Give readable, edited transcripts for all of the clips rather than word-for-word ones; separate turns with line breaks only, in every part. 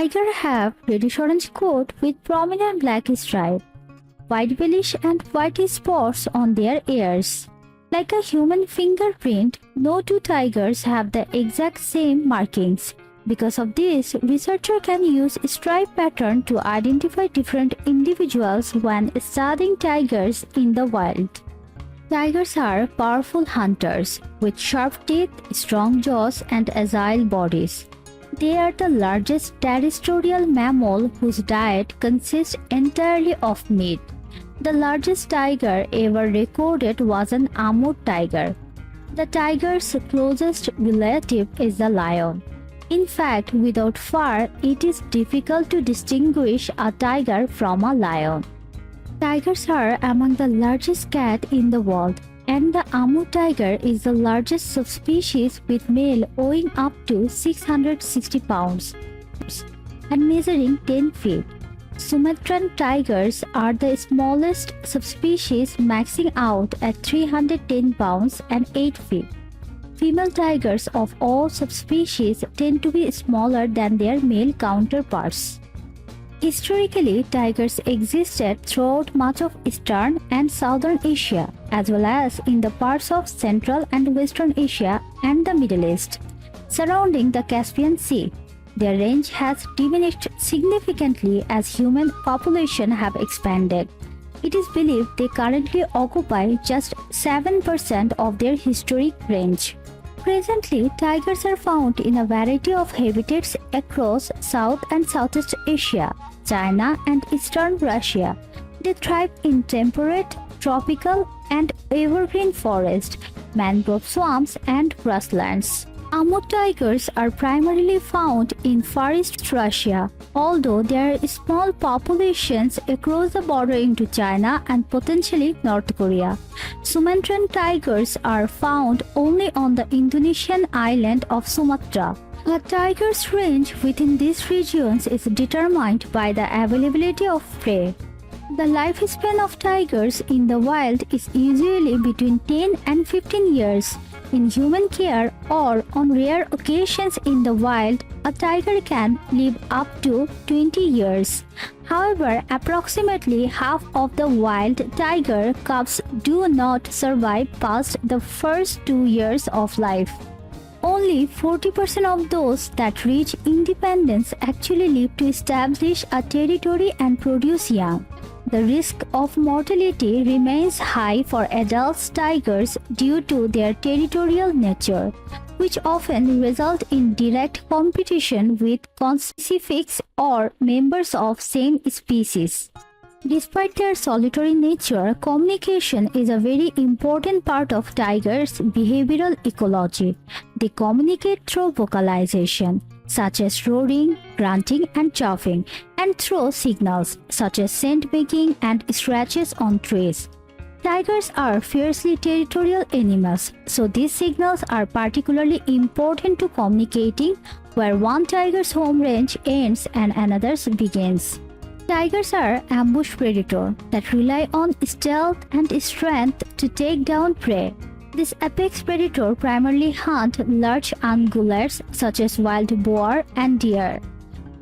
Tigers have reddish-orange coat with prominent black stripe, white bellies and white spots on their ears. Like a human fingerprint, no two tigers have the exact same markings. Because of this, researchers can use stripe pattern to identify different individuals when studying tigers in the wild. Tigers are powerful hunters with sharp teeth, strong jaws, and agile bodies. They are the largest terrestrial mammal whose diet consists entirely of meat. The largest tiger ever recorded was an Amur tiger. The tiger's closest relative is the lion. In fact, without fur, it is difficult to distinguish a tiger from a lion. Tigers are among the largest cat in the world, and the Amur tiger is the largest subspecies with male weighing up to 660 pounds and measuring 10 feet. Sumatran tigers are the smallest subspecies, maxing out at 310 pounds and 8 feet. Female tigers of all subspecies tend to be smaller than their male counterparts. Historically, tigers existed throughout much of Eastern and Southern Asia, as well as in the parts of Central and Western Asia and the Middle East, surrounding the Caspian Sea. Their range has diminished significantly as human population have expanded. It is believed they currently occupy just 7% of their historic range. Presently, tigers are found in a variety of habitats across South and Southeast Asia, China, and Eastern Russia. They thrive in temperate, tropical, and evergreen forests, mangrove swamps, and grasslands. Amur tigers are primarily found in Far East Russia, although there are small populations across the border into China and potentially North Korea. Sumatran tigers are found only on the Indonesian island of Sumatra. A tiger's range within these regions is determined by the availability of prey. The lifespan of tigers in the wild is usually between 10 and 15 years. In human care or on rare occasions in the wild, a tiger can live up to 20 years. However, approximately half of the wild tiger cubs do not survive past the first 2 years of life. Only 40% of those that reach independence actually live to establish a territory and produce young. The risk of mortality remains high for adult tigers due to their territorial nature, which often result in direct competition with conspecifics or members of same species. Despite their solitary nature, communication is a very important part of tigers' behavioral ecology. They communicate through vocalization, such as roaring, grunting, and chuffing, and through signals, such as scent making and scratches on trees. Tigers are fiercely territorial animals, so these signals are particularly important to communicating where one tiger's home range ends and another's begins. Tigers are ambush predators that rely on stealth and strength to take down prey. This apex predator primarily hunt large ungulates such as wild boar and deer,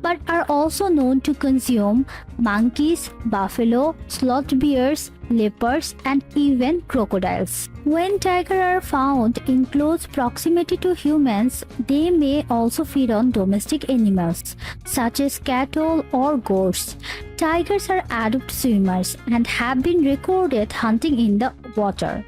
but are also known to consume monkeys, buffalo, sloth bears, leopards, and even crocodiles. When tigers are found in close proximity to humans, they may also feed on domestic animals such as cattle or goats. Tigers are adept swimmers and have been recorded hunting in the water.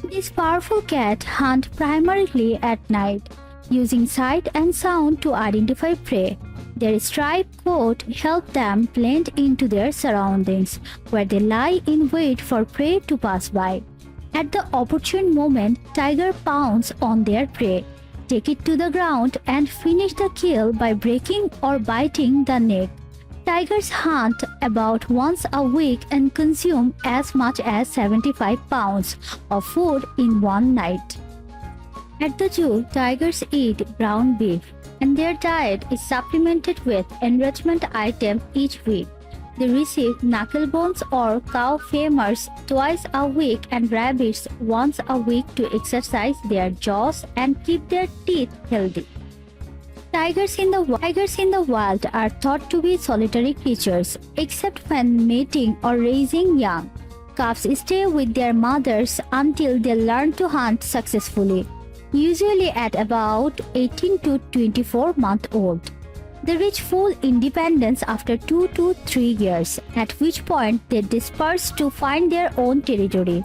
These powerful cats hunt primarily at night, using sight and sound to identify prey. Their striped coat helps them blend into their surroundings, where they lie in wait for prey to pass by. At the opportune moment, tiger pounce on their prey, take it to the ground, and finish the kill by breaking or biting the neck. Tigers hunt about once a week and consume as much as 75 pounds of food in one night. At the zoo, tigers eat ground beef, and their diet is supplemented with enrichment items each week. They receive knuckle bones or cow femurs twice a week and rabbits once a week to exercise their jaws and keep their teeth healthy. Tigers in the wild are thought to be solitary creatures, except when mating or raising young. Calves stay with their mothers until they learn to hunt successfully, usually at about 18 to 24 months old. They reach full independence after 2 to 3 years, at which point they disperse to find their own territory.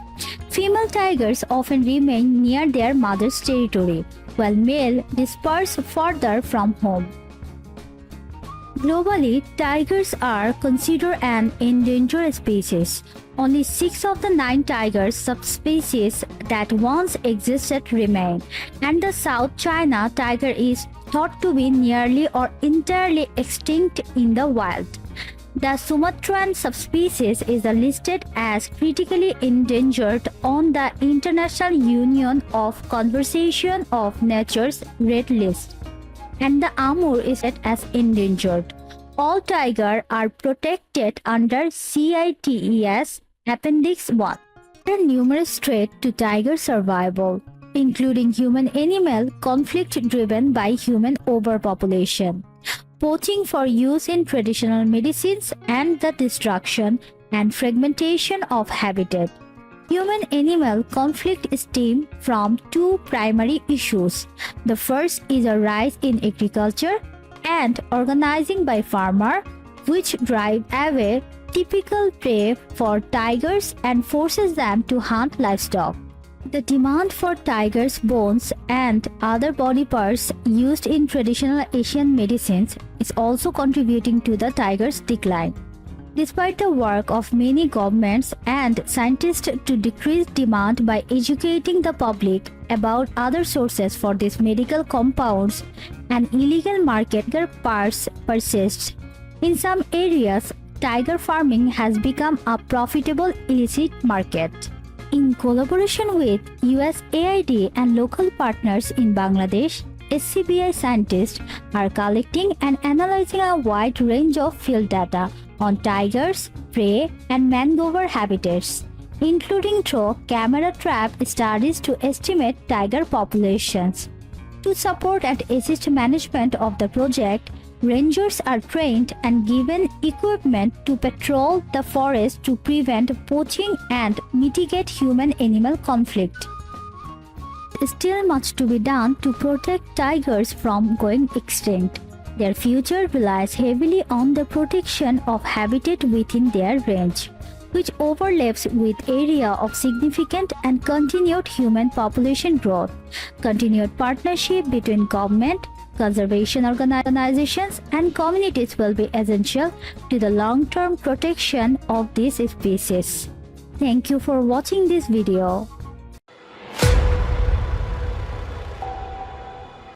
Female tigers often remain near their mother's territory, while male disperse further from home. Globally, tigers are considered an endangered species. Only 6 of the 9 tiger subspecies that once existed remain, and the South China tiger is thought to be nearly or entirely extinct in the wild. The Sumatran subspecies is listed as critically endangered on the International Union of Conservation of Nature's Red List, and the Amur is set as endangered. All tigers are protected under CITES Appendix 1. There are numerous threats to tiger survival, including human-animal conflict driven by human overpopulation, poaching for use in traditional medicines, and the destruction and fragmentation of habitat. Human-animal conflict stems from 2 primary issues. The first is a rise in agriculture and organizing by farmers, which drive away typical prey for tigers and forces them to hunt livestock. The demand for tigers' bones and other body parts used in traditional Asian medicines is also contributing to the tiger's decline. Despite the work of many governments and scientists to decrease demand by educating the public about other sources for these medical compounds, an illegal market for parts persists. In some areas, tiger farming has become a profitable illicit market. In collaboration with USAID and local partners in Bangladesh, SCBI scientists are collecting and analyzing a wide range of field data on tigers, prey, and mangrove habitats, including through camera trap studies to estimate tiger populations. To support and assist management of the project, rangers are trained and given equipment to patrol the forest to prevent poaching and mitigate human-animal conflict. There is still much to be done to protect tigers from going extinct. Their future relies heavily on the protection of habitat within their range, which overlaps with area of significant and continued human population growth. Continued partnership between government, conservation organizations, and communities will be essential to the long-term protection of this species. Thank you for watching this video.